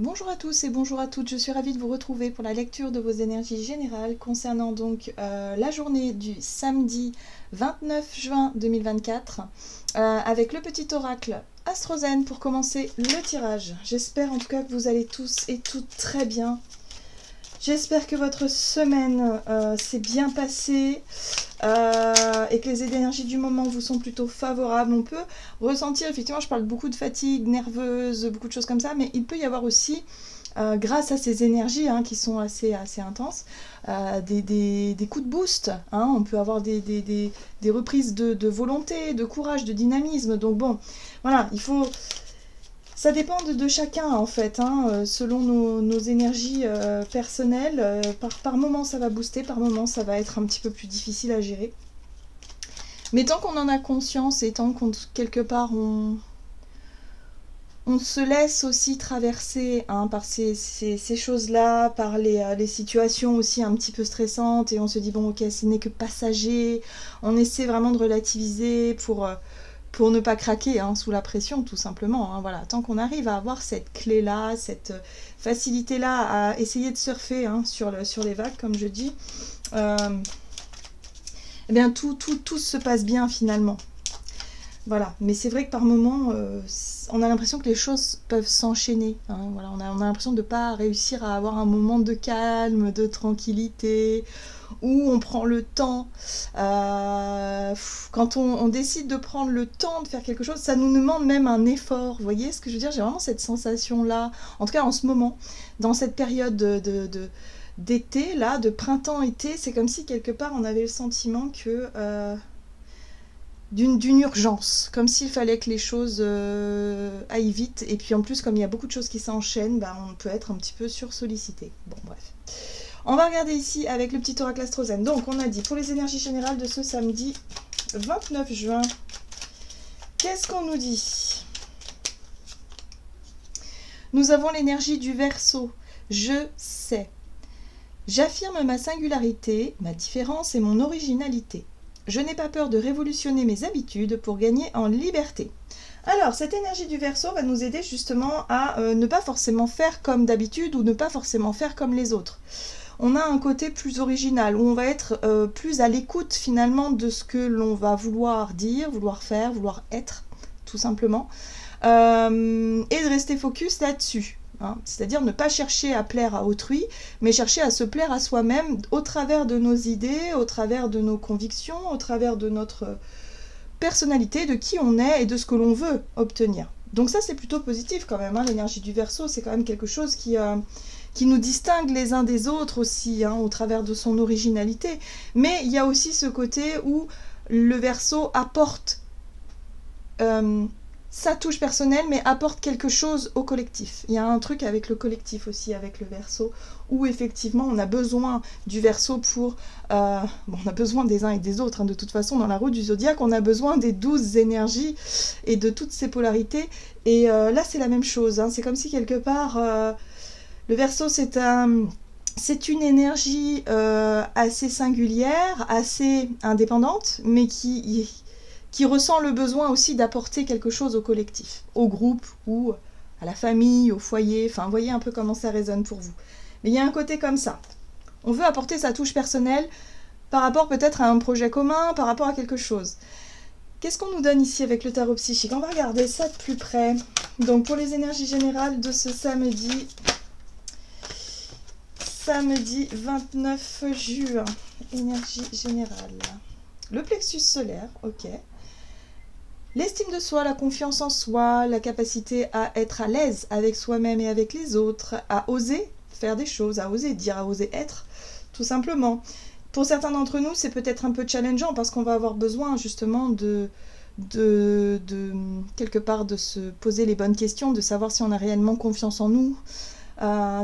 Bonjour à tous et bonjour à toutes, je suis ravie de vous retrouver pour la lecture de vos énergies générales concernant donc la journée du samedi 29 juin 2024 avec le petit oracle Astrozen pour commencer le tirage. J'espère en tout cas que vous allez tous et toutes très bien. J'espère que votre semaine s'est bien passée et que les énergies du moment vous sont plutôt favorables. On peut ressentir, effectivement, je parle beaucoup de fatigue nerveuse, beaucoup de choses comme ça, mais il peut y avoir aussi, grâce à ces énergies qui sont assez intenses, des coups de boost. On peut avoir des reprises de volonté, de courage, de dynamisme. Donc bon, voilà, il faut... Ça dépend de chacun en fait, selon nos énergies personnelles. Par moment ça va booster, par moment ça va être un petit peu plus difficile à gérer. Mais tant qu'on en a conscience et tant qu'on quelque part on se laisse aussi traverser par ces choses-là, par les situations aussi un petit peu stressantes et on se dit bon ok ce n'est que passager, on essaie vraiment de relativiser pour ne pas craquer sous la pression tout simplement. Voilà. Tant qu'on arrive à avoir cette clé-là, cette facilité-là à essayer de surfer sur les vagues comme je dis, eh bien tout se passe bien finalement. Voilà, mais c'est vrai que par moments, on a l'impression que les choses peuvent s'enchaîner. Voilà, on a l'impression de ne pas réussir à avoir un moment de calme, de tranquillité, où on prend le temps. Quand on décide de prendre le temps de faire quelque chose, ça nous demande même un effort. Vous voyez ce que je veux dire? J'ai vraiment cette sensation-là, en tout cas en ce moment, dans cette période d'été, là, de printemps-été, c'est comme si quelque part on avait le sentiment que... d'une urgence, comme s'il fallait que les choses aillent vite, et puis en plus comme il y a beaucoup de choses qui s'enchaînent, on peut être un petit peu sursollicité. Bon bref. On va regarder ici avec le petit oracle Astrozen. Donc on a dit pour les énergies générales de ce samedi 29 juin, qu'est-ce qu'on nous dit? Nous avons l'énergie du Verseau. Je sais. J'affirme ma singularité, ma différence et mon originalité. Je n'ai pas peur de révolutionner mes habitudes pour gagner en liberté. Alors, cette énergie du Verseau va nous aider justement à ne pas forcément faire comme d'habitude ou ne pas forcément faire comme les autres. On a un côté plus original, où on va être plus à l'écoute finalement de ce que l'on va vouloir dire, vouloir faire, vouloir être, tout simplement, et de rester focus là-dessus. C'est-à-dire ne pas chercher à plaire à autrui, mais chercher à se plaire à soi-même au travers de nos idées, au travers de nos convictions, au travers de notre personnalité, de qui on est et de ce que l'on veut obtenir. Donc ça c'est plutôt positif quand même, l'énergie du Verseau, c'est quand même quelque chose qui nous distingue les uns des autres aussi, au travers de son originalité. Mais il y a aussi ce côté où le Verseau apporte sa touche personnelle, mais apporte quelque chose au collectif. Il y a un truc avec le collectif aussi, avec le Verseau, où effectivement on a besoin du Verseau pour... on a besoin des uns et des autres, de toute façon dans la roue du zodiaque, on a besoin des 12 énergies et de toutes ces polarités. Et là c'est la même chose, c'est comme si quelque part... le Verseau c'est une énergie assez singulière, assez indépendante, mais qui ressent le besoin aussi d'apporter quelque chose au collectif, au groupe ou à la famille, au foyer, enfin, vous voyez un peu comment ça résonne pour vous. Mais il y a un côté comme ça. On veut apporter sa touche personnelle par rapport peut-être à un projet commun, par rapport à quelque chose. Qu'est-ce qu'on nous donne ici avec le tarot psychique? On va regarder ça de plus près. Donc pour les énergies générales de ce samedi 29 juin, énergie générale. Le plexus solaire, ok. L'estime de soi, la confiance en soi, la capacité à être à l'aise avec soi-même et avec les autres, à oser faire des choses, à oser dire, à oser être, tout simplement. Pour certains d'entre nous, c'est peut-être un peu challengeant parce qu'on va avoir besoin justement de quelque part de se poser les bonnes questions, de savoir si on a réellement confiance en nous,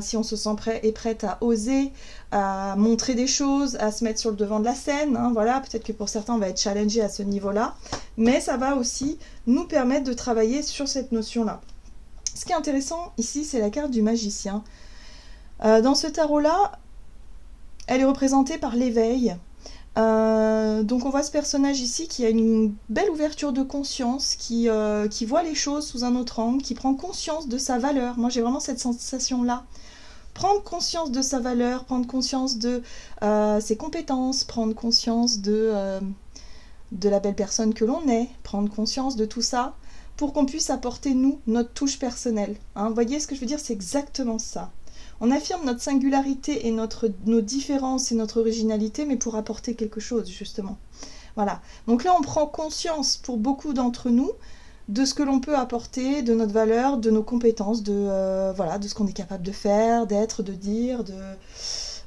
si on se sent prêt et prête à oser, à montrer des choses, à se mettre sur le devant de la scène. Voilà, peut-être que pour certains on va être challengé à ce niveau-là, mais ça va aussi nous permettre de travailler sur cette notion-là. Ce qui est intéressant ici, c'est la carte du magicien. Dans ce tarot-là, elle est représentée par l'éveil, Donc on voit ce personnage ici qui a une belle ouverture de conscience, qui voit les choses sous un autre angle, qui prend conscience de sa valeur. Moi j'ai vraiment cette sensation-là. Prendre conscience de sa valeur, prendre conscience de ses compétences, prendre conscience de la belle personne que l'on est, prendre conscience de tout ça, pour qu'on puisse apporter, nous, notre touche personnelle. Hein, vous voyez ce que je veux dire? C'est exactement ça. On affirme notre singularité et nos différences et notre originalité, mais pour apporter quelque chose, justement. Voilà. Donc là, on prend conscience, pour beaucoup d'entre nous, de ce que l'on peut apporter, de notre valeur, de nos compétences, voilà, de ce qu'on est capable de faire, d'être, de dire,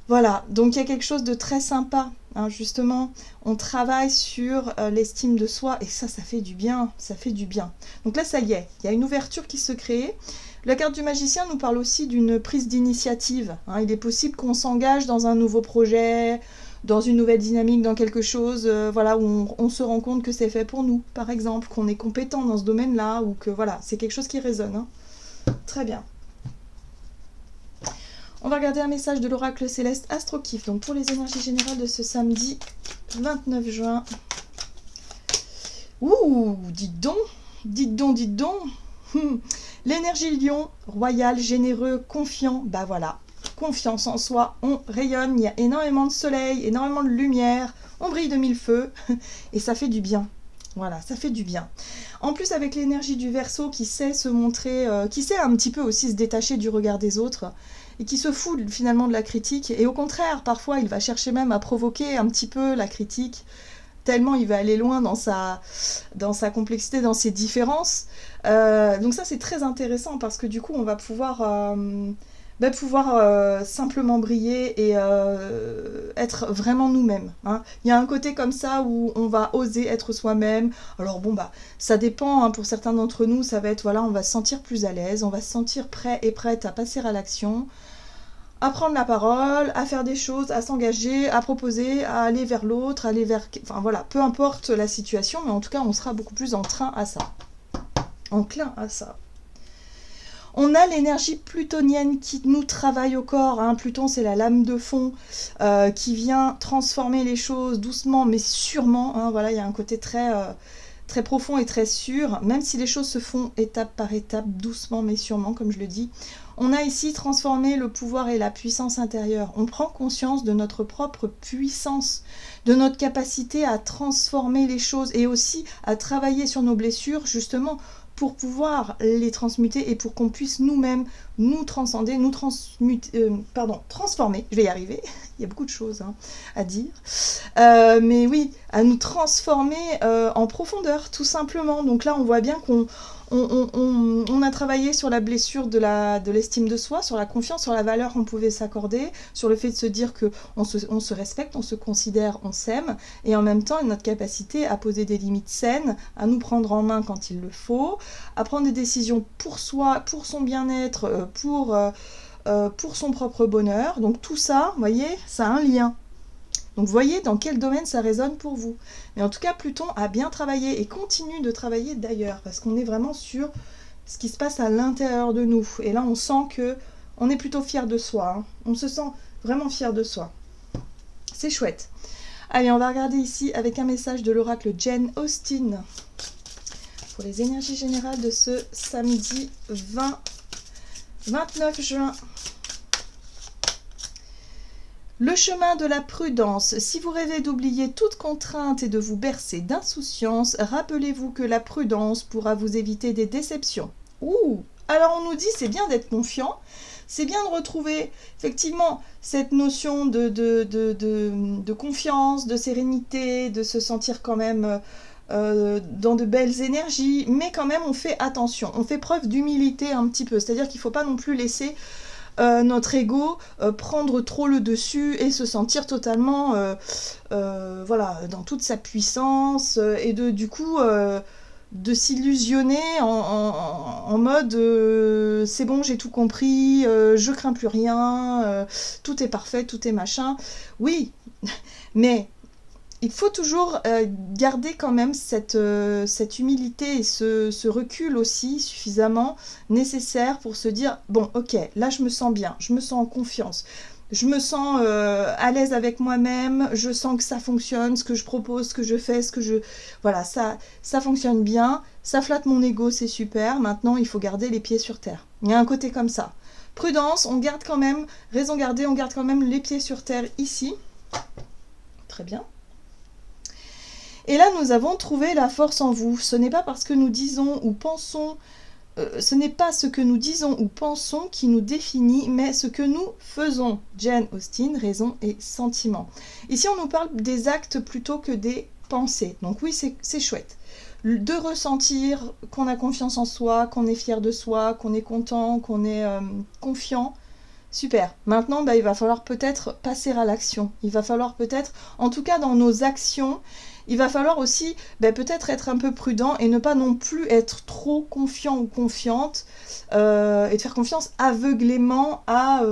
Voilà, donc il y a quelque chose de très sympa, hein, justement, on travaille sur l'estime de soi, et ça fait du bien, ça fait du bien. Donc là, ça y est, il y a une ouverture qui se crée. La carte du magicien nous parle aussi d'une prise d'initiative, hein. Il est possible qu'on s'engage dans un nouveau projet, dans une nouvelle dynamique, dans quelque chose, voilà, où on se rend compte que c'est fait pour nous, par exemple, qu'on est compétent dans ce domaine-là, ou que voilà, c'est quelque chose qui résonne, hein. Très bien. On va regarder un message de l'oracle céleste AstroKif, donc pour les énergies générales de ce samedi 29 juin. Ouh, dites donc, dites donc, dites donc. L'énergie lion, royal, généreux, confiant, bah voilà, confiance en soi, on rayonne, il y a énormément de soleil, énormément de lumière, on brille de mille feux, et ça fait du bien. Voilà, ça fait du bien. En plus, avec l'énergie du Verseau qui sait se montrer, qui sait un petit peu aussi se détacher du regard des autres, et qui se fout finalement de la critique, et au contraire, parfois, il va chercher même à provoquer un petit peu la critique, tellement il va aller loin dans sa complexité, dans ses différences. Donc ça, c'est très intéressant, parce que du coup, on va pouvoir simplement briller et être vraiment nous-mêmes, hein. Il y a un côté comme ça où on va oser être soi-même. Alors bon, bah ça dépend, hein, pour certains d'entre nous, ça va être, voilà, on va se sentir plus à l'aise, on va se sentir prêt et prête à passer à l'action, à prendre la parole, à faire des choses, à s'engager, à proposer, à aller vers l'autre, aller vers... Enfin voilà, peu importe la situation, mais en tout cas, on sera beaucoup plus enclin à ça. Enclin à ça. On a l'énergie plutonienne qui nous travaille au corps, hein. Pluton, c'est la lame de fond qui vient transformer les choses doucement mais sûrement, hein. Voilà, il y a un côté très, très profond et très sûr, même si les choses se font étape par étape, doucement mais sûrement, comme je le dis. On a ici transformé le pouvoir et la puissance intérieure. On prend conscience de notre propre puissance, de notre capacité à transformer les choses et aussi à travailler sur nos blessures, justement, pour pouvoir les transmuter et pour qu'on puisse nous-mêmes nous transcender, transformer, je vais y arriver, il y a beaucoup de choses, hein, à dire, mais oui, à nous transformer en profondeur, tout simplement. Donc là, on voit bien qu'on a travaillé sur la blessure de l'estime de soi, sur la confiance, sur la valeur qu'on pouvait s'accorder, sur le fait de se dire qu'on se respecte, on se considère, on s'aime, et en même temps notre capacité à poser des limites saines, à nous prendre en main quand il le faut, à prendre des décisions pour soi, pour son bien-être, pour son propre bonheur. Donc tout ça, vous voyez, ça a un lien. Donc vous voyez dans quel domaine ça résonne pour vous. Mais en tout cas, Pluton a bien travaillé et continue de travailler d'ailleurs, parce qu'on est vraiment sur ce qui se passe à l'intérieur de nous. Et là, on sent qu'on est plutôt fier de soi, hein. On se sent vraiment fier de soi. C'est chouette. Allez, on va regarder ici avec un message de l'oracle Jane Austen pour les énergies générales de ce samedi 29 juin. Le chemin de la prudence. Si vous rêvez d'oublier toute contrainte et de vous bercer d'insouciance, rappelez-vous que la prudence pourra vous éviter des déceptions. Ouh! Alors on nous dit c'est bien d'être confiant, c'est bien de retrouver effectivement cette notion de confiance, de sérénité, de se sentir quand même dans de belles énergies, mais quand même on fait attention, on fait preuve d'humilité un petit peu, c'est-à-dire qu'il ne faut pas non plus laisser notre ego prendre trop le dessus et se sentir totalement voilà, dans toute sa puissance et du coup de s'illusionner en mode c'est bon, j'ai tout compris, je crains plus rien, tout est parfait, tout est machin. Oui, mais il faut toujours garder quand même cette humilité et ce recul aussi suffisamment nécessaire pour se dire bon, ok, là je me sens bien, je me sens en confiance. je me sens à l'aise avec moi-même, je sens que ça fonctionne, ce que je propose, ce que je fais, ce que je... Voilà, ça fonctionne bien, ça flatte mon ego, c'est super. Maintenant, il faut garder les pieds sur terre. Il y a un côté comme ça. Prudence, on garde quand même, raison gardée, on garde quand même les pieds sur terre ici. Très bien. Et là, nous avons trouvé la force en vous. Ce n'est pas parce que nous disons ou pensons... ce n'est pas ce que nous disons ou pensons qui nous définit, mais ce que nous faisons. Jane Austen, raison et sentiment. Ici, on nous parle des actes plutôt que des pensées. Donc oui, c'est chouette. De ressentir qu'on a confiance en soi, qu'on est fier de soi, qu'on est content, qu'on est confiant. Super. Maintenant, il va falloir peut-être passer à l'action. Il va falloir peut-être, en tout cas dans nos actions, il va falloir aussi peut-être être un peu prudent et ne pas non plus être trop confiant ou confiante et de faire confiance aveuglément à,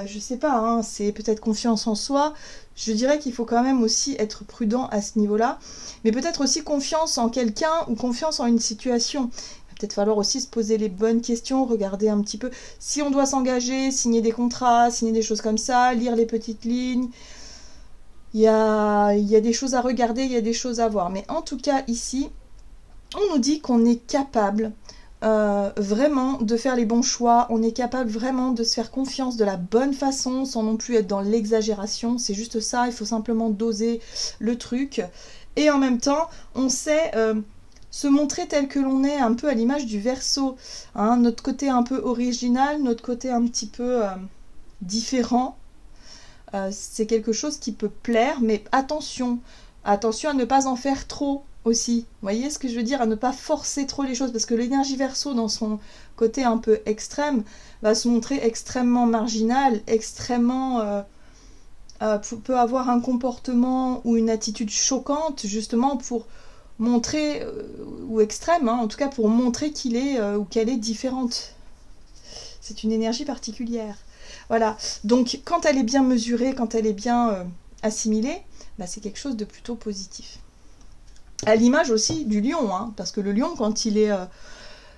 je sais pas, hein, c'est peut-être confiance en soi. Je dirais qu'il faut quand même aussi être prudent à ce niveau-là, mais peut-être aussi confiance en quelqu'un ou confiance en une situation. Il va peut-être falloir aussi se poser les bonnes questions, regarder un petit peu si on doit s'engager, signer des contrats, signer des choses comme ça, lire les petites lignes. Il y a des choses à regarder, il y a des choses à voir. Mais en tout cas, ici, on nous dit qu'on est capable vraiment de faire les bons choix. On est capable vraiment de se faire confiance de la bonne façon, sans non plus être dans l'exagération. C'est juste ça, il faut simplement doser le truc. Et en même temps, on sait se montrer tel que l'on est, un peu à l'image du Verseau. Hein, notre côté un peu original, notre côté un petit peu différent. C'est quelque chose qui peut plaire, mais attention à ne pas en faire trop aussi. Vous voyez ce que je veux dire? À ne pas forcer trop les choses, parce que l'énergie Verseau, dans son côté un peu extrême, va se montrer extrêmement marginal, extrêmement... peut avoir un comportement ou une attitude choquante, justement pour montrer, ou extrême, hein, en tout cas pour montrer qu'il est ou qu'elle est différente. C'est une énergie particulière. Voilà, donc quand elle est bien mesurée, quand elle est bien assimilée, c'est quelque chose de plutôt positif. À l'image aussi du lion, hein, parce que le lion, quand il est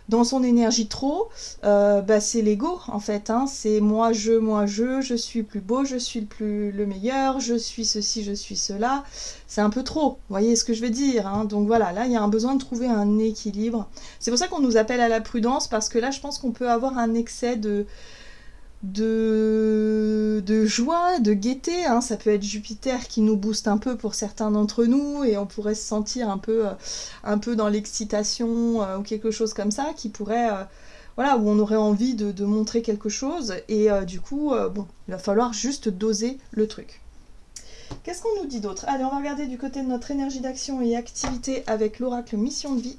dans son énergie trop, c'est l'ego en fait. Hein, c'est moi, je suis plus beau, je suis le meilleur, je suis ceci, je suis cela. C'est un peu trop, vous voyez ce que je veux dire, hein. Donc voilà, là il y a un besoin de trouver un équilibre. C'est pour ça qu'on nous appelle à la prudence, parce que là je pense qu'on peut avoir un excès de joie, de gaieté, hein. Ça peut être Jupiter qui nous booste un peu pour certains d'entre nous, et on pourrait se sentir un peu dans l'excitation ou quelque chose comme ça, qui pourrait, voilà, où on aurait envie de montrer quelque chose, et du coup, il va falloir juste doser le truc. Qu'est-ce qu'on nous dit d'autre? Allez, on va regarder du côté de notre énergie d'action et activité avec l'oracle Mission de vie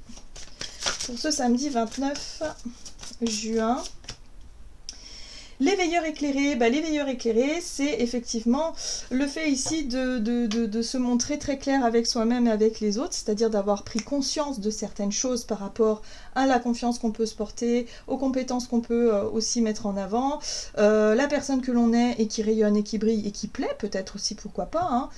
pour ce samedi 29 juin. L'éveilleur éclairé, l'éveilleur éclairé, c'est effectivement le fait ici de se montrer très clair avec soi-même et avec les autres, c'est-à-dire d'avoir pris conscience de certaines choses par rapport à la confiance qu'on peut se porter, aux compétences qu'on peut aussi mettre en avant, la personne que l'on est et qui rayonne et qui brille et qui plaît, peut-être aussi, pourquoi pas, hein.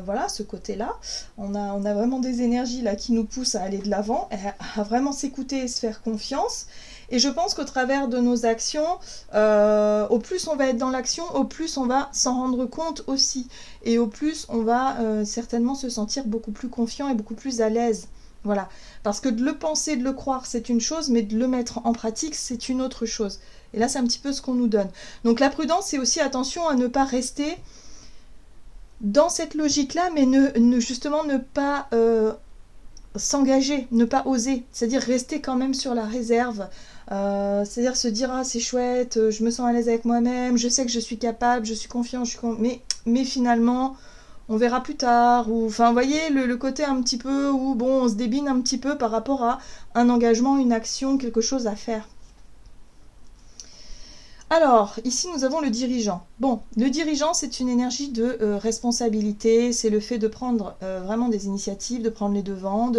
Voilà, ce côté-là. On a vraiment des énergies là qui nous poussent à aller de l'avant, à vraiment s'écouter et se faire confiance. Et je pense qu'au travers de nos actions, au plus on va être dans l'action, au plus on va s'en rendre compte aussi. Et au plus on va certainement se sentir beaucoup plus confiant et beaucoup plus à l'aise. Voilà. Parce que de le penser, de le croire, c'est une chose, mais de le mettre en pratique, c'est une autre chose. Et là, c'est un petit peu ce qu'on nous donne. Donc la prudence, c'est aussi attention à ne pas rester dans cette logique-là, mais justement ne pas... s'engager, ne pas oser, c'est-à-dire rester quand même sur la réserve, c'est-à-dire se dire c'est chouette, je me sens à l'aise avec moi-même, je sais que je suis capable, je suis confiant, mais finalement on verra plus tard, ou enfin vous voyez le côté un petit peu où on se débine un petit peu par rapport à un engagement, une action, quelque chose à faire. Alors, ici nous avons le dirigeant. Bon, le dirigeant, c'est une énergie de responsabilité, c'est le fait de prendre vraiment des initiatives, de prendre les devants,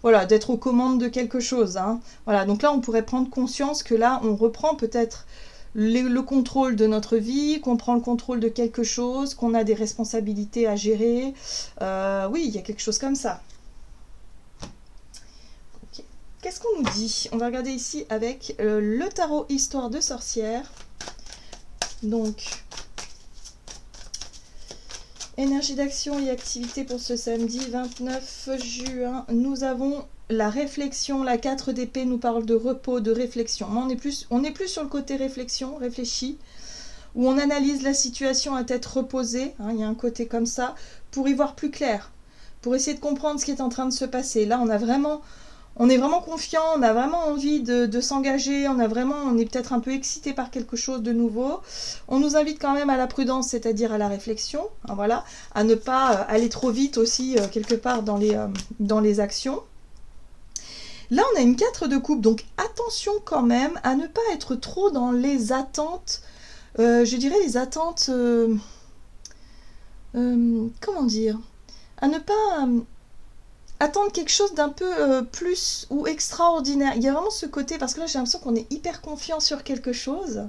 voilà, d'être aux commandes de quelque chose, hein. Voilà, donc là on pourrait prendre conscience que là on reprend peut-être le contrôle de notre vie, qu'on prend le contrôle de quelque chose, qu'on a des responsabilités à gérer. Oui, il y a quelque chose comme ça. Qu'est-ce qu'on nous dit? On va regarder ici avec le tarot Histoire de sorcière. Donc, Énergie d'action et activité pour ce samedi 29 juin. Nous avons la réflexion. La 4 d'épée nous parle de repos, de réflexion. On est plus sur le côté réflexion, réfléchi, où on analyse la situation à tête reposée. Il y a un côté comme ça, pour y voir plus clair, pour essayer de comprendre ce qui est en train de se passer. Là, on est vraiment confiant, on a vraiment envie de s'engager, on est peut-être un peu excité par quelque chose de nouveau. On nous invite quand même à la prudence, c'est-à-dire à la réflexion, voilà, à ne pas aller trop vite aussi quelque part dans les actions. Là, on a une 4 de coupe, donc attention quand même à ne pas être trop dans les attentes, je dirais les attentes, comment dire, à ne pas attendre quelque chose d'un peu plus ou extraordinaire. Il y a vraiment ce côté, parce que là j'ai l'impression qu'on est hyper confiant sur quelque chose.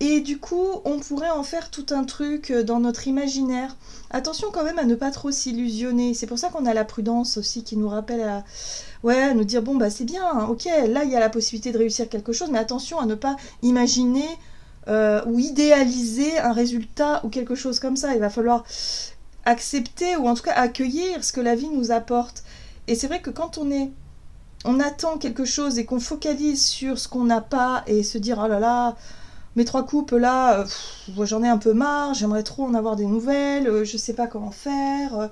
Et du coup, on pourrait en faire tout un truc dans notre imaginaire. Attention quand même à ne pas trop s'illusionner. C'est pour ça qu'on a la prudence aussi qui nous rappelle à nous dire, bon bah c'est bien, hein, ok, là il y a la possibilité de réussir quelque chose, mais attention à ne pas imaginer ou idéaliser un résultat ou quelque chose comme ça. Il va falloir accepter ou en tout cas accueillir ce que la vie nous apporte. Et c'est vrai que quand on attend quelque chose et qu'on focalise sur ce qu'on n'a pas et se dire oh là là, mes 3 coupes là, j'en ai un peu marre, j'aimerais trop en avoir des nouvelles, je sais pas comment faire.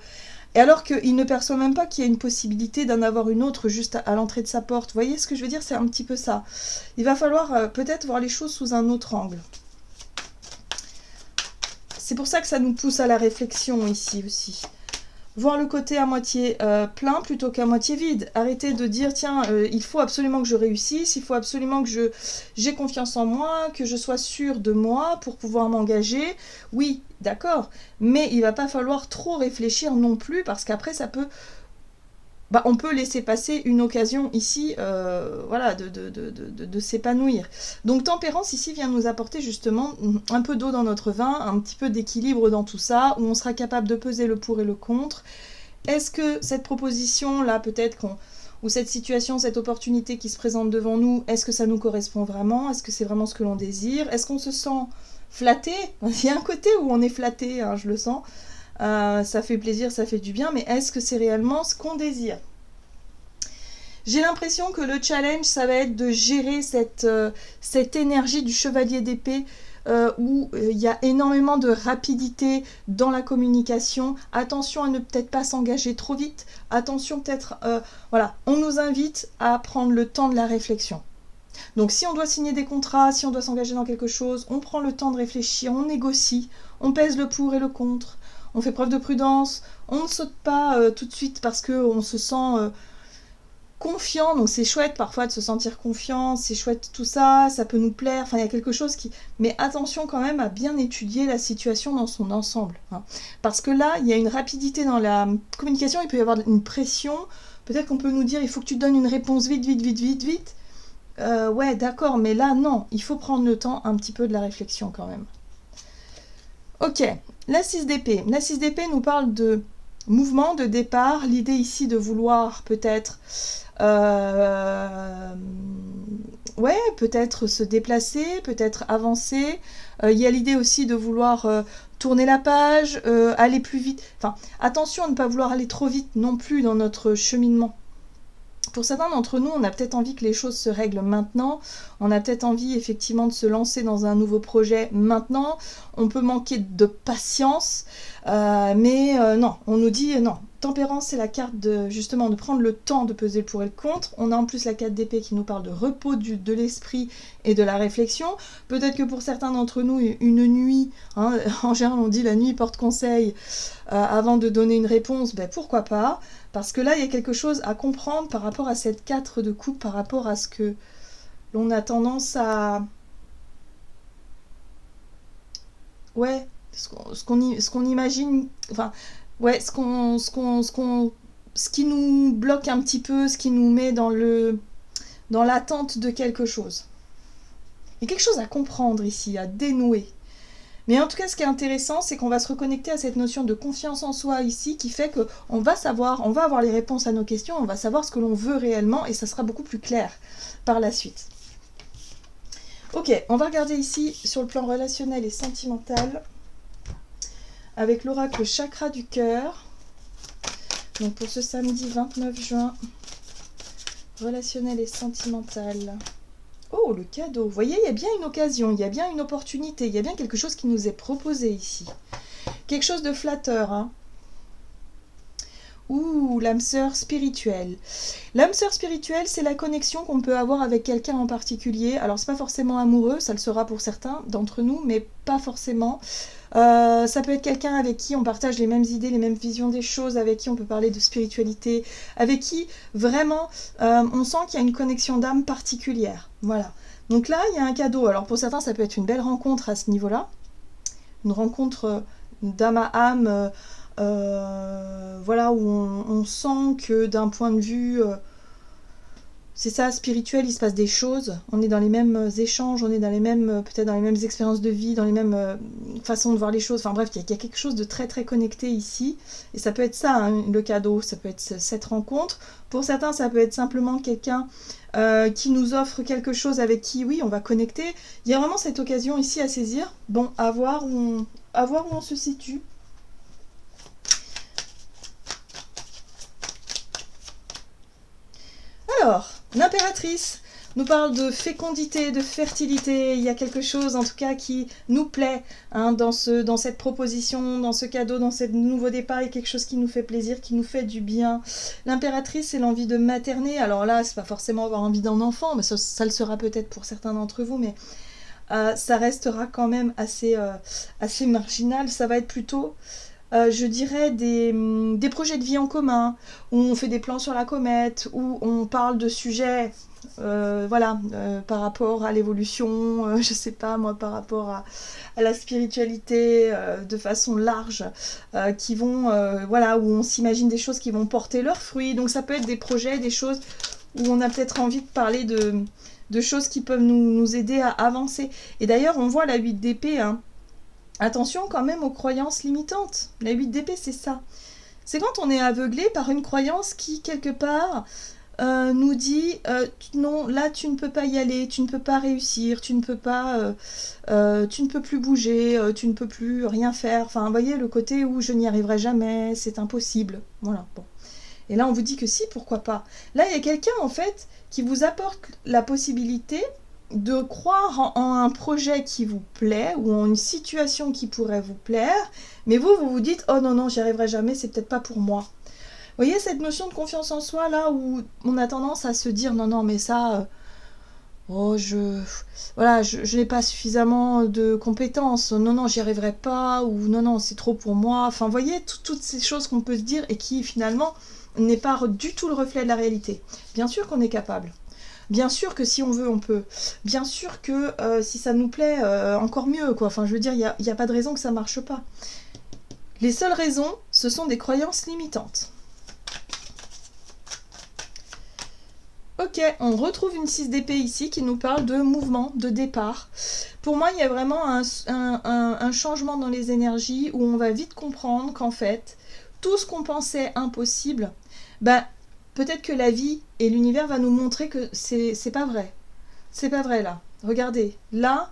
Et alors qu'il ne perçoit même pas qu'il y a une possibilité d'en avoir une autre juste à l'entrée de sa porte. Vous voyez ce que je veux dire? C'est un petit peu ça. Il va falloir peut-être voir les choses sous un autre angle. C'est pour ça que ça nous pousse à la réflexion ici aussi. Voir le côté à moitié plein plutôt qu'à moitié vide. Arrêtez de dire, tiens, il faut absolument que je réussisse, il faut absolument que j'ai confiance en moi, que je sois sûre de moi pour pouvoir m'engager. Oui, d'accord, mais il ne va pas falloir trop réfléchir non plus, parce qu'après, ça peut... on peut laisser passer une occasion ici voilà, de s'épanouir. Donc tempérance ici vient nous apporter justement un peu d'eau dans notre vin, un petit peu d'équilibre dans tout ça, où on sera capable de peser le pour et le contre. Est-ce que cette proposition-là, peut-être ou cette situation, cette opportunité qui se présente devant nous, est-ce que ça nous correspond vraiment? Est-ce que c'est vraiment ce que l'on désire? Est-ce qu'on se sent flatté? Il y a un côté où on est flatté, hein, je le sens. Ça fait plaisir, ça fait du bien, mais est-ce que c'est réellement ce qu'on désire? J'ai l'impression que le challenge, ça va être de gérer cette énergie du chevalier d'épée où il y a énormément de rapidité dans la communication. Attention à ne peut-être pas s'engager trop vite. Attention peut-être, voilà, on nous invite à prendre le temps de la réflexion. Donc si on doit signer des contrats, si on doit s'engager dans quelque chose, on prend le temps de réfléchir, on négocie, on pèse le pour et le contre. On fait preuve de prudence, on ne saute pas tout de suite parce qu'on se sent confiant, donc c'est chouette parfois de se sentir confiant, c'est chouette tout ça, ça peut nous plaire, enfin il y a quelque chose qui... Mais attention quand même à bien étudier la situation dans son ensemble, hein. Parce que là, il y a une rapidité dans la communication, il peut y avoir une pression, peut-être qu'on peut nous dire il faut que tu donnes une réponse vite, vite, vite, vite, vite. Ouais, d'accord, mais là, non, il faut prendre le temps un petit peu de la réflexion quand même. Ok, la 6 d'épée. La 6 d'épée nous parle de mouvement, de départ. L'idée ici de vouloir peut-être peut-être se déplacer, peut-être avancer. Il y a l'idée aussi de vouloir tourner la page, aller plus vite. Enfin, attention à ne pas vouloir aller trop vite non plus dans notre cheminement. Pour certains d'entre nous, on a peut-être envie que les choses se règlent maintenant. On a peut-être envie effectivement de se lancer dans un nouveau projet maintenant. On peut manquer de patience, mais non, on nous dit non. Tempérance, c'est la carte justement de prendre le temps de peser le pour et le contre. On a en plus la carte d'épée qui nous parle de repos de l'esprit et de la réflexion. Peut-être que pour certains d'entre nous, une nuit, hein, en général on dit la nuit porte conseil, avant de donner une réponse, pourquoi pas? Parce que là, il y a quelque chose à comprendre par rapport à cette 4 de coupe, par rapport à ce que l'on a tendance à... Ouais, ce qu'on imagine... Enfin, ouais, ce qui nous bloque un petit peu, ce qui nous met dans l'attente de quelque chose. Il y a quelque chose à comprendre ici, à dénouer. Mais en tout cas, ce qui est intéressant, c'est qu'on va se reconnecter à cette notion de confiance en soi ici, qui fait qu'on va savoir, on va avoir les réponses à nos questions, on va savoir ce que l'on veut réellement, et ça sera beaucoup plus clair par la suite. Ok, on va regarder ici sur le plan relationnel et sentimental. avec l'oracle chakra du cœur. Donc pour ce samedi 29 juin, relationnel et sentimental. Oh, le cadeau. Vous voyez, il y a bien une occasion, il y a bien une opportunité, il y a bien quelque chose qui nous est proposé ici. Quelque chose de flatteur, hein. Ouh, l'âme sœur spirituelle. L'âme sœur spirituelle, c'est la connexion qu'on peut avoir avec quelqu'un en particulier. Alors, c'est pas forcément amoureux, ça le sera pour certains d'entre nous, mais pas forcément. Ça peut être quelqu'un avec qui on partage les mêmes idées, les mêmes visions des choses, avec qui on peut parler de spiritualité, avec qui vraiment on sent qu'il y a une connexion d'âme particulière. Voilà. Donc là, il y a un cadeau. Alors pour certains, ça peut être une belle rencontre à ce niveau-là. Une rencontre d'âme à âme, voilà, où on sent que d'un point de vue... c'est ça, spirituel, il se passe des choses, on est dans les mêmes échanges, on est dans les mêmes, peut-être dans les mêmes expériences de vie, dans les mêmes façons de voir les choses, enfin bref, il y a quelque chose de très très connecté ici, et ça peut être ça, hein, le cadeau, ça peut être cette rencontre. Pour certains, ça peut être simplement quelqu'un qui nous offre quelque chose avec qui, oui, on va connecter. Il y a vraiment cette occasion ici à saisir, bon, à voir où on se situe. Alors, l'impératrice nous parle de fécondité, de fertilité. Il y a quelque chose, en tout cas, qui nous plaît hein, dans cette proposition, dans ce cadeau, dans ce nouveau départ. Il y a quelque chose qui nous fait plaisir, qui nous fait du bien. L'impératrice, c'est l'envie de materner. Alors là, c'est pas forcément avoir envie d'un enfant, mais ça le sera peut-être pour certains d'entre vous, mais ça restera quand même assez marginal. Ça va être plutôt... je dirais des projets de vie en commun, où on fait des plans sur la comète, où on parle de sujets, voilà, par rapport à l'évolution, je sais pas moi, par rapport à la spiritualité de façon large, qui vont, voilà, où on s'imagine des choses qui vont porter leurs fruits. Donc ça peut être des projets, des choses où on a peut-être envie de parler de choses qui peuvent nous aider à avancer. Et d'ailleurs, on voit la 8 d'épée, hein. Attention quand même aux croyances limitantes. La 8 d'épée, c'est ça. C'est quand on est aveuglé par une croyance qui, quelque part, nous dit non, là, tu ne peux pas y aller, tu ne peux pas réussir, tu ne peux plus bouger, tu ne peux plus rien faire. Enfin, vous voyez, le côté où je n'y arriverai jamais, c'est impossible. Voilà, bon. Et là, on vous dit que si, pourquoi pas. Là, il y a quelqu'un, en fait, qui vous apporte la possibilité de croire en un projet qui vous plaît ou en une situation qui pourrait vous plaire, mais vous vous dites « Oh non, j'y arriverai jamais, c'est peut-être pas pour moi ». Vous voyez cette notion de confiance en soi, là, où on a tendance à se dire « Non, mais ça, voilà, je n'ai pas suffisamment de compétences, non, j'y arriverai pas », ou « Non, c'est trop pour moi ». Enfin, vous voyez, toutes ces choses qu'on peut se dire et qui, finalement, n'est pas du tout le reflet de la réalité. Bien sûr qu'on est capable. Bien sûr que si on veut, on peut. Bien sûr que si ça nous plaît, encore mieux, quoi. Enfin, je veux dire, il n'y a pas de raison que ça ne marche pas. Les seules raisons, ce sont des croyances limitantes. Ok, on retrouve une 6 d'épée ici qui nous parle de mouvement, de départ. Pour moi, il y a vraiment un changement dans les énergies où on va vite comprendre qu'en fait, tout ce qu'on pensait impossible, peut-être que la vie et l'univers va nous montrer que c'est pas vrai. C'est pas vrai là. Regardez, là,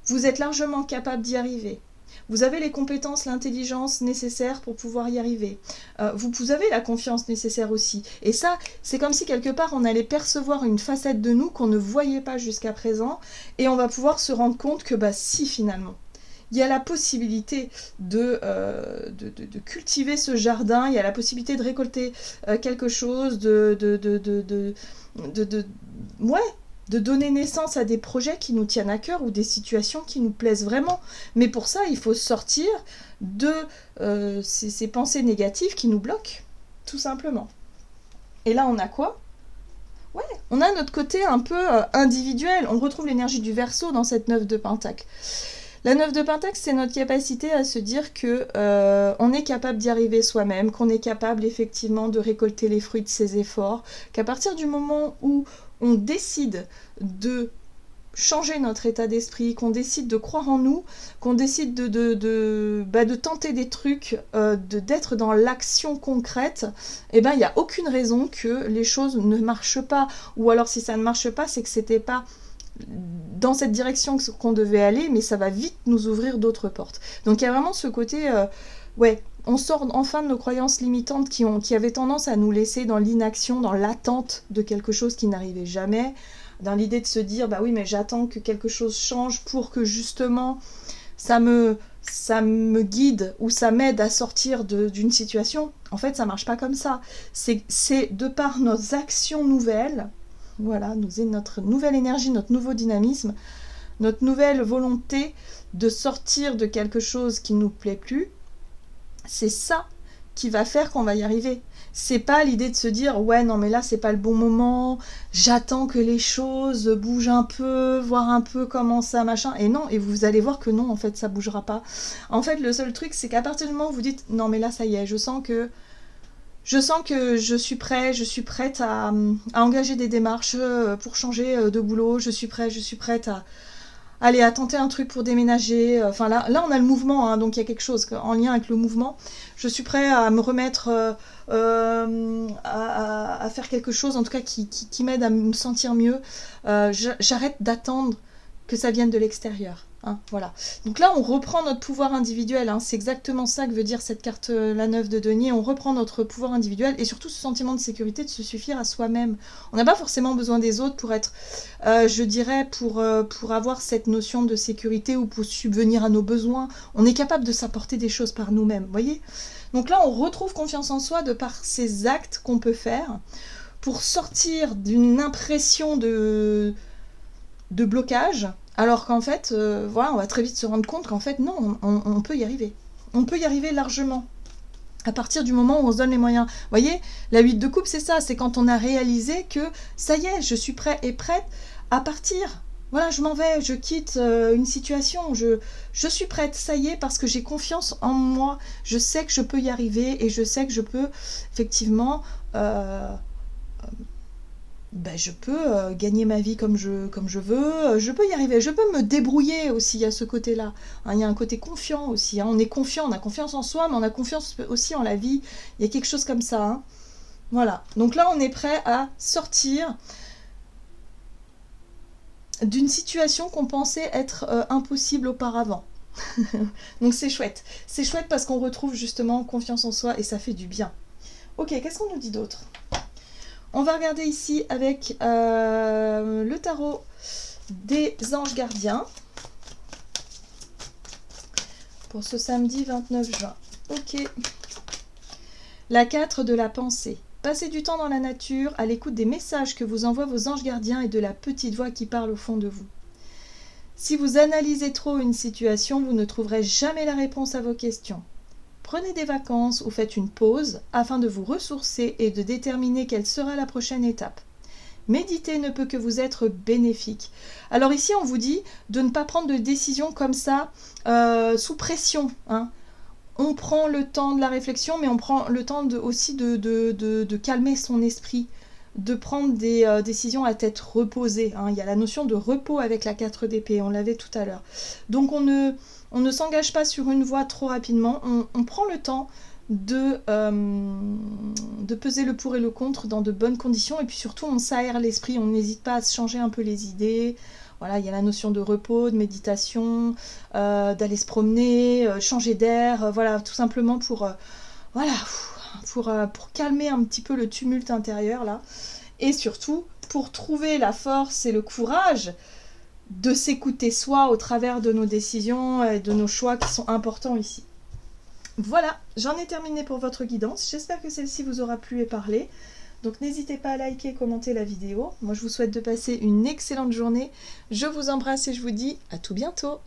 vous êtes largement capable d'y arriver. Vous avez les compétences, l'intelligence nécessaires pour pouvoir y arriver. Vous avez la confiance nécessaire aussi. Et ça, c'est comme si quelque part on allait percevoir une facette de nous qu'on ne voyait pas jusqu'à présent. Et on va pouvoir se rendre compte que si finalement. Il y a la possibilité de cultiver ce jardin, il y a la possibilité de récolter quelque chose, de donner naissance à des projets qui nous tiennent à cœur ou des situations qui nous plaisent vraiment. Mais pour ça, il faut sortir de ces pensées négatives qui nous bloquent, tout simplement. Et là, on a quoi ? Ouais, on a notre côté un peu individuel. On retrouve l'énergie du Verseau dans cette 9 de Pentacle. La 9 de Pentacle, c'est notre capacité à se dire que on est capable d'y arriver soi-même, qu'on est capable effectivement de récolter les fruits de ses efforts, qu'à partir du moment où on décide de changer notre état d'esprit, qu'on décide de croire en nous, qu'on décide de tenter des trucs, d'être dans l'action concrète, il n'y a aucune raison que les choses ne marchent pas. Ou alors si ça ne marche pas, c'est que c'était pas dans cette direction qu'on devait aller, mais ça va vite nous ouvrir d'autres portes. Donc il y a vraiment ce côté, ouais, on sort enfin de nos croyances limitantes qui avaient tendance à nous laisser dans l'inaction, dans l'attente de quelque chose qui n'arrivait jamais, dans l'idée de se dire, bah oui, mais j'attends que quelque chose change pour que justement ça me guide ou ça m'aide à sortir d'une situation. En fait, ça marche pas comme ça. C'est de par nos actions nouvelles, voilà, notre nouvelle énergie, notre nouveau dynamisme, notre nouvelle volonté de sortir de quelque chose qui ne nous plaît plus, c'est ça qui va faire qu'on va y arriver. C'est pas l'idée de se dire ouais non mais là c'est pas le bon moment, j'attends que les choses bougent un peu, voir un peu comment ça machin, et non, et vous allez voir que non, en fait ça bougera pas. En fait le seul truc c'est qu'à partir du moment où vous dites non mais là ça y est, je sens que je suis prête à engager des démarches pour changer de boulot, je suis prête à tenter un truc pour déménager. Enfin là on a le mouvement, hein, donc il y a quelque chose en lien avec le mouvement. Je suis prête à me remettre à faire quelque chose, en tout cas qui m'aide à me sentir mieux. J'arrête d'attendre que ça vienne de l'extérieur. Hein, voilà. Donc là, on reprend notre pouvoir individuel. Hein, c'est exactement ça que veut dire cette carte, la 9 de denier. On reprend notre pouvoir individuel et surtout ce sentiment de sécurité, de se suffire à soi-même. On n'a pas forcément besoin des autres pour être, je dirais, pour avoir cette notion de sécurité ou pour subvenir à nos besoins. On est capable de s'apporter des choses par nous-mêmes, vous voyez ? Donc là, on retrouve confiance en soi de par ces actes qu'on peut faire pour sortir d'une impression de blocage, alors qu'en fait, voilà, on va très vite se rendre compte qu'en fait, non, on peut y arriver. On peut y arriver largement. À partir du moment où on se donne les moyens. Vous voyez, la 8 de coupe, c'est ça, c'est quand on a réalisé que ça y est, je suis prêt et prête à partir. Voilà, je m'en vais, je quitte une situation, je suis prête, ça y est, parce que j'ai confiance en moi, je sais que je peux y arriver et je sais que je peux effectivement, je peux gagner ma vie comme je veux, je peux y arriver, je peux me débrouiller aussi à ce côté-là. Hein, il y a un côté confiant aussi, hein, on est confiant, on a confiance en soi, mais on a confiance aussi en la vie, il y a quelque chose comme ça. Hein. Voilà, donc là on est prêt à sortir d'une situation qu'on pensait être impossible auparavant. Donc c'est chouette parce qu'on retrouve justement confiance en soi et ça fait du bien. Ok, qu'est-ce qu'on nous dit d'autre ? On va regarder ici avec le tarot des anges gardiens pour ce samedi 29 juin. Ok. La 4 de la pensée. Passez du temps dans la nature, à l'écoute des messages que vous envoient vos anges gardiens et de la petite voix qui parle au fond de vous. Si vous analysez trop une situation, vous ne trouverez jamais la réponse à vos questions. Prenez des vacances ou faites une pause afin de vous ressourcer et de déterminer quelle sera la prochaine étape. Méditer ne peut que vous être bénéfique. Alors ici, on vous dit de ne pas prendre de décision comme ça, sous pression. Hein. On prend le temps de la réflexion, mais on prend le temps aussi de calmer son esprit, de prendre des décisions à tête reposée. Hein. Il y a la notion de repos avec la 4 d'épée, on l'avait tout à l'heure. Donc on ne s'engage pas sur une voie trop rapidement, on prend le temps de peser le pour et le contre dans de bonnes conditions, et puis surtout on s'aère l'esprit, on n'hésite pas à se changer un peu les idées. Voilà, il y a la notion de repos, de méditation, d'aller se promener, changer d'air, voilà, tout simplement pour calmer un petit peu le tumulte intérieur là, et surtout pour trouver la force et le courage de s'écouter soi au travers de nos décisions et de nos choix qui sont importants ici. Voilà, j'en ai terminé pour votre guidance. J'espère que celle-ci vous aura plu et parlé. Donc n'hésitez pas à liker et commenter la vidéo. Moi je vous souhaite de passer une excellente journée. Je vous embrasse et je vous dis à tout bientôt.